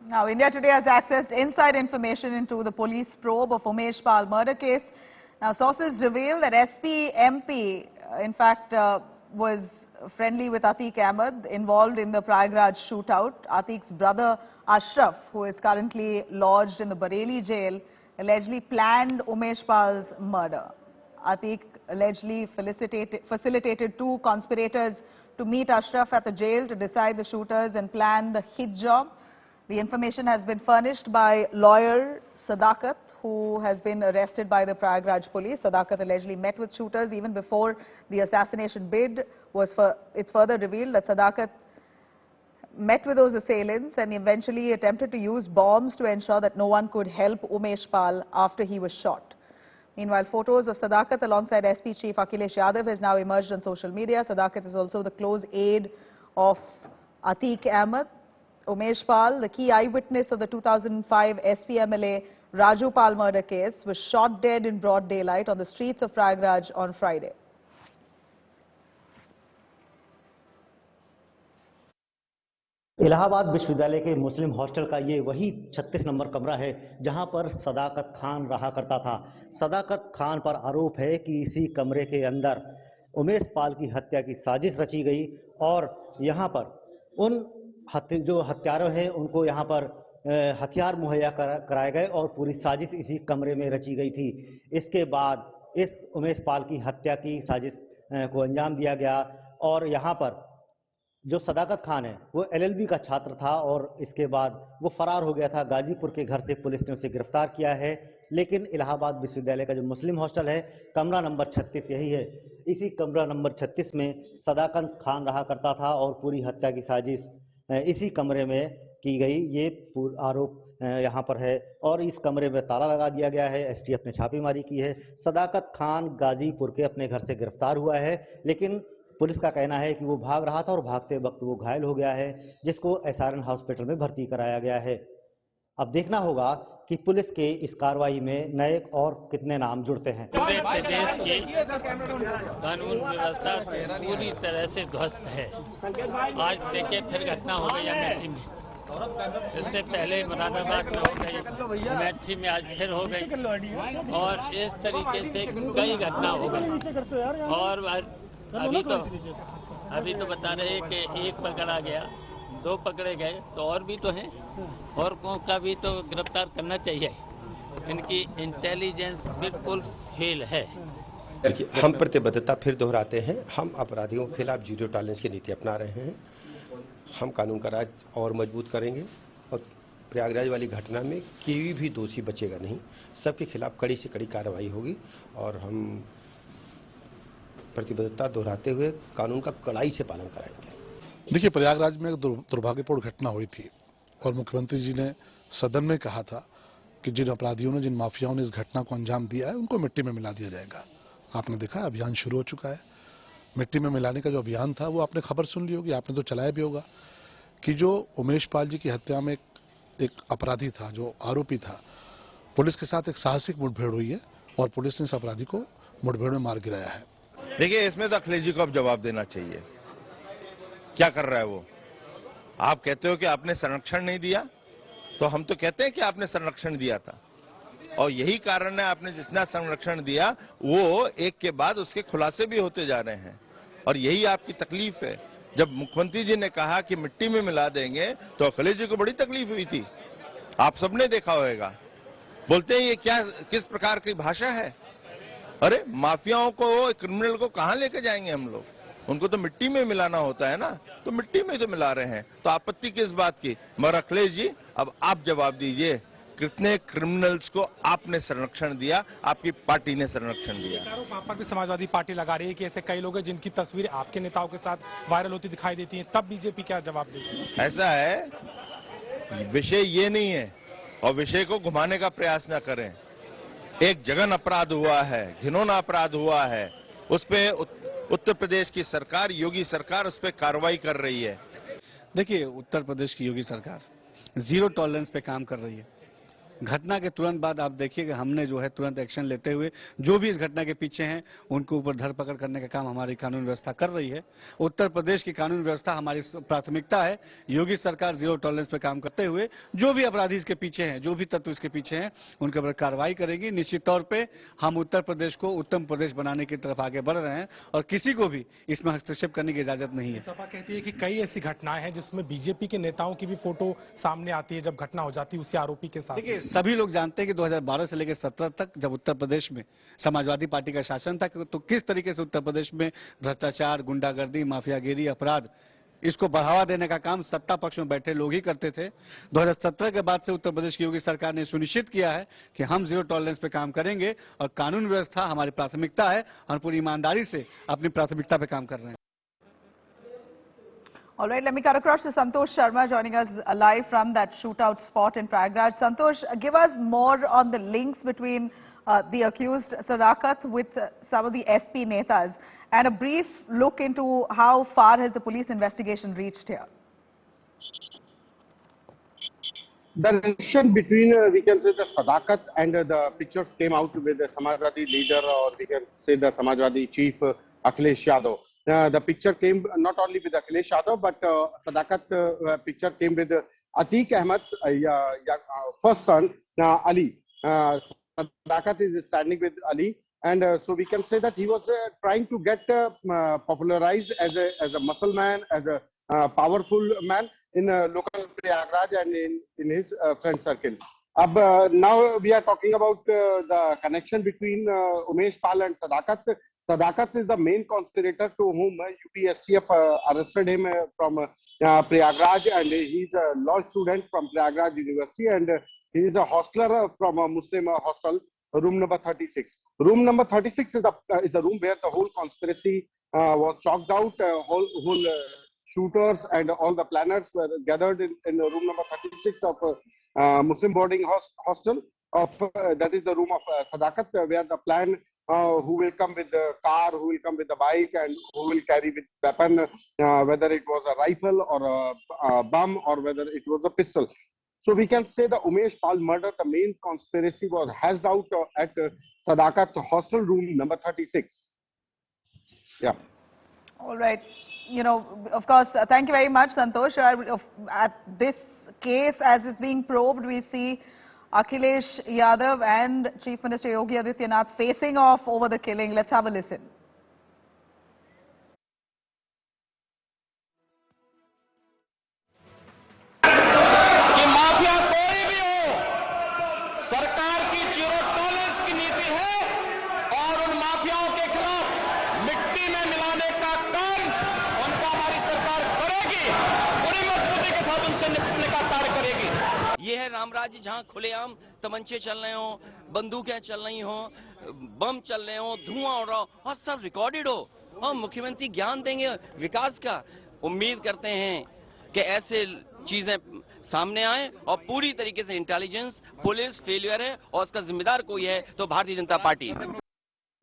Now, India Today has accessed inside information into the police probe of Umesh Pal murder case. Now, sources reveal that SP MP, in fact, was friendly with Atiq Ahmed, involved in the Prayagraj shootout. Atiq's brother Ashraf, who is currently lodged in the Bareilly jail, allegedly planned Umesh Pal's murder. Atiq allegedly facilitated two conspirators to meet Ashraf at the jail to decide the shooters and plan the hit job. The information has been furnished by lawyer Sadakat, who has been arrested by the Prayagraj police. Sadakat allegedly met with shooters even before the assassination bid was it's further revealed that Sadakat met with those assailants and eventually attempted to use bombs to ensure that no one could help Umesh Pal after he was shot. Meanwhile, photos of Sadakat alongside SP Chief Akhilesh Yadav has now emerged on social media. Sadakat is also the close aide of Atiq Ahmed. Umesh Pal, the key eyewitness of the 2005 SP MLA Raju Pal murder case, was shot dead in broad daylight on the streets of Prayagraj on Friday. Allahabad विश्वविद्यालय के मुस्लिम hostel का ये वही 36 number कमरा है जहां पर सदाकत खान रहा करता था। सदाकत खान पर आरोप है कि इसी कमरे के अंदर उमेश पाल की हत्या की साजिश रची गई और यहां पर उन जो हत्यारे हैं उनको यहां पर हथियार मुहैया कराए गए और पूरी साजिश इसी कमरे में रची गई थी। इसके बाद इस उमेश पाल की हत्या की साजिश को अंजाम दिया गया और यहां पर जो सदाकत खान है वो LLB का छात्र था और इसके बाद वो फरार हो गया था। गाजीपुर के घर से पुलिस ने उसे गिरफ्तार किया है, लेकिन इलाहाबाद विश्वविद्यालय का जो मुस्लिम हॉस्टल है कमरा नंबर 36 यही है। इसी कमरा नंबर 36 में सदाकत खान रहा करता था और पूरी हत्या की साजिश इसी कमरे में की गई, ये आरोप यहाँ पर है और इस कमरे में ताला लगा दिया गया है। STF ने छापेमारी की है। सदाकत खान गाजीपुर के अपने घर से गिरफ्तार हुआ है, लेकिन पुलिस का कहना है कि वो भाग रहा था और भागते वक्त वो घायल हो गया है, जिसको SRN हॉस्पिटल में भर्ती कराया गया है। अब देखना होगा कि पुलिस के इस कार्रवाई में नए और कितने नाम जुड़ते हैं। पूरे प्रदेश की कानून व्यवस्था पूरी तरह से ध्वस्त है। आज देखिए फिर घटना हो गई अमेठी में, इससे पहले मुरादाबाद में हो गई, अमेठी में आज फिर हो गई और इस तरीके से कई घटना हो गई। और अभी तो बता रहे हैं कि एक पकड़ा गया, 2 पकड़े गए, तो और भी तो हैं और का भी तो गिरफ्तार करना चाहिए। इनकी इंटेलिजेंस बिल्कुल फेल है। हम प्रतिबद्धता फिर दोहराते हैं, हम अपराधियों के खिलाफ जीरो टॉलरेंस की नीति अपना रहे हैं। हम कानून का राज और मजबूत करेंगे और प्रयागराज वाली घटना में कोई भी दोषी बचेगा नहीं, सबके खिलाफ कड़ी से कड़ी कार्रवाई होगी और हम प्रतिबद्धता दोहराते हुए कानून का कड़ाई से पालन कराएंगे। देखिए, प्रयागराज में एक दुर्भाग्यपूर्ण घटना हुई थी और मुख्यमंत्री जी ने सदन में कहा था कि जिन अपराधियों ने, जिन माफियाओं ने इस घटना को अंजाम दिया है उनको मिट्टी में मिला दिया जाएगा। आपने देखा अभियान शुरू हो चुका है। मिट्टी में मिलाने का जो अभियान था वो आपने खबर सुन ली होगी, आपने तो चलाया भी होगा कि जो उमेश पाल जी की हत्या में एक अपराधी था, जो आरोपी था, पुलिस के साथ एक साहसिक मुठभेड़ हुई है और पुलिस ने इस अपराधी को मुठभेड़ में मार गिराया है। देखिए, इसमें तो अखिलेश जी को अब जवाब देना चाहिए, क्या कर रहा है वो। आप कहते हो कि आपने संरक्षण नहीं दिया, तो हम तो कहते हैं कि आपने संरक्षण दिया था और यही कारण है आपने जितना संरक्षण दिया वो एक के बाद उसके खुलासे भी होते जा रहे हैं और यही आपकी तकलीफ है। जब मुख्यमंत्री जी ने कहा कि मिट्टी में मिला देंगे तो अखिलेश जी को बड़ी तकलीफ हुई थी, आप सबने देखा होगा। बोलते हैं ये क्या, किस प्रकार की भाषा है। अरे माफियाओं को, क्रिमिनल को कहां लेके जाएंगे हम लोग, उनको तो मिट्टी में मिलाना होता है ना, तो मिट्टी में तो मिला रहे हैं, तो आपत्ति किस बात की। मगर अखिलेश जी अब आप जवाब दीजिए, कितने क्रिमिनल्स को आपने संरक्षण दिया, आपकी पार्टी ने संरक्षण दिया। पापा की समाजवादी पार्टी लगा रही है कि ऐसे कई लोग हैं जिनकी तस्वीर आपके नेताओं के साथ वायरल होती दिखाई देती है, तब बीजेपी क्या जवाब देगी। ऐसा है, विषय ये नहीं है और विषय को घुमाने का प्रयास न करें। एक जघन अपराध हुआ है, घिनौना अपराध हुआ है, उस पे उत्तर प्रदेश की सरकार, योगी सरकार उस पे कार्रवाई कर रही है। देखिए, उत्तर प्रदेश की योगी सरकार जीरो टॉलरेंस पे काम कर रही है घटना के तुरंत बाद आप देखिए कि हमने जो है तुरंत एक्शन लेते हुए जो भी इस घटना के पीछे हैं उनके ऊपर धरपकड़ करने का काम हमारी कानून व्यवस्था कर रही है। उत्तर प्रदेश की कानून व्यवस्था हमारी प्राथमिकता है। योगी सरकार जीरो टॉलरेंस पर काम करते हुए जो भी अपराधी इसके पीछे हैं, जो भी तत्व इसके पीछे हैं, उनके ऊपर कार्रवाई करेगी। निश्चित तौर पर हम उत्तर प्रदेश को उत्तम प्रदेश बनाने की तरफ आगे बढ़ रहे हैं और किसी को भी इसमें हस्तक्षेप करने की इजाजत नहीं है। सपा कहती है कि कई ऐसी घटनाएं हैं जिसमें बीजेपी के नेताओं की भी फोटो सामने आती है जब घटना हो जाती है उसी आरोपी के साथ। देखिए, सभी लोग जानते हैं कि 2012 से लेकर 17 तक जब उत्तर प्रदेश में समाजवादी पार्टी का शासन था तो किस तरीके से उत्तर प्रदेश में भ्रष्टाचार, गुंडागर्दी, माफियागिरी, अपराध, इसको बढ़ावा देने का काम सत्ता पक्ष में बैठे लोग ही करते थे। 2017 के बाद से उत्तर प्रदेश की योगी सरकार ने सुनिश्चित किया है कि हम जीरो टॉलरेंस पे काम करेंगे और कानून व्यवस्था हमारी प्राथमिकता है और पूरी ईमानदारी से अपनी प्राथमिकता पे काम कर रहे हैं। All right, let me cut across to Santosh Sharma joining us live from that shootout spot in Prayagraj. Santosh, give us more on the links between the accused Sadakat with some of the SP netas and a brief look into how far has the police investigation reached here. The relation between, we can say, the Sadakat and the pictures came out with the Samajwadi leader, or we can say the Samajwadi chief, Akhilesh Yadav. The picture came not only with Akhilesh Yadav, but Sadakat picture came with Atiq Ahmed's first son, Ali. Sadakat is standing with Ali, and so we can say that he was trying to get popularized as a muscle man, as a powerful man in local Prayagraj and in his friend circle. Now we are talking about the connection between Umesh Pal and Sadakat. Sadakat is the main conspirator to whom UPSTF arrested him from Prayagraj, and he is a law student from Prayagraj University, and he is a hostler from a Muslim hostel, room number 36. Room number 36 is the room where the whole conspiracy was chalked out. Whole shooters and all the planners were gathered in room number 36 of Muslim boarding hostel. That is the room of Sadakat, where the plan. Who will come with the car, who will come with the bike, and who will carry with weapon, whether it was a rifle or a bomb or whether it was a pistol. So we can say the Umesh Pal murder, the main conspiracy was hashed out at Sadakat hostel room number 36. Yeah. All right. You know, of course, thank you very much, Santosh. At this case, as it's being probed, we see Akhilesh Yadav and Chief Minister Yogi Adityanath facing off over the killing. Let's have a listen. कि mafia कोई भी हो, सरकार की zero tolerance की नीति है और उन माफियाओं के खिलाफ मिट्टी में मिलाने का काम उनका हमारी सरकार करेगी, पूरी मजबूती के साथ उनसे निपटने का कार्य करेगी। ये है रामराज्य जहां खुलेआम तमंचे चल रहे हो, बंदूकें चल रही हो, बम चल रहे हो, धुआं उड़ रहा हो और सब रिकॉर्डेड हो और मुख्यमंत्री ज्ञान देंगे विकास का। उम्मीद करते हैं कि ऐसे चीजें सामने आए और पूरी तरीके से इंटेलिजेंस पुलिस फेलियर है और उसका जिम्मेदार कोई है तो भारतीय जनता पार्टी है।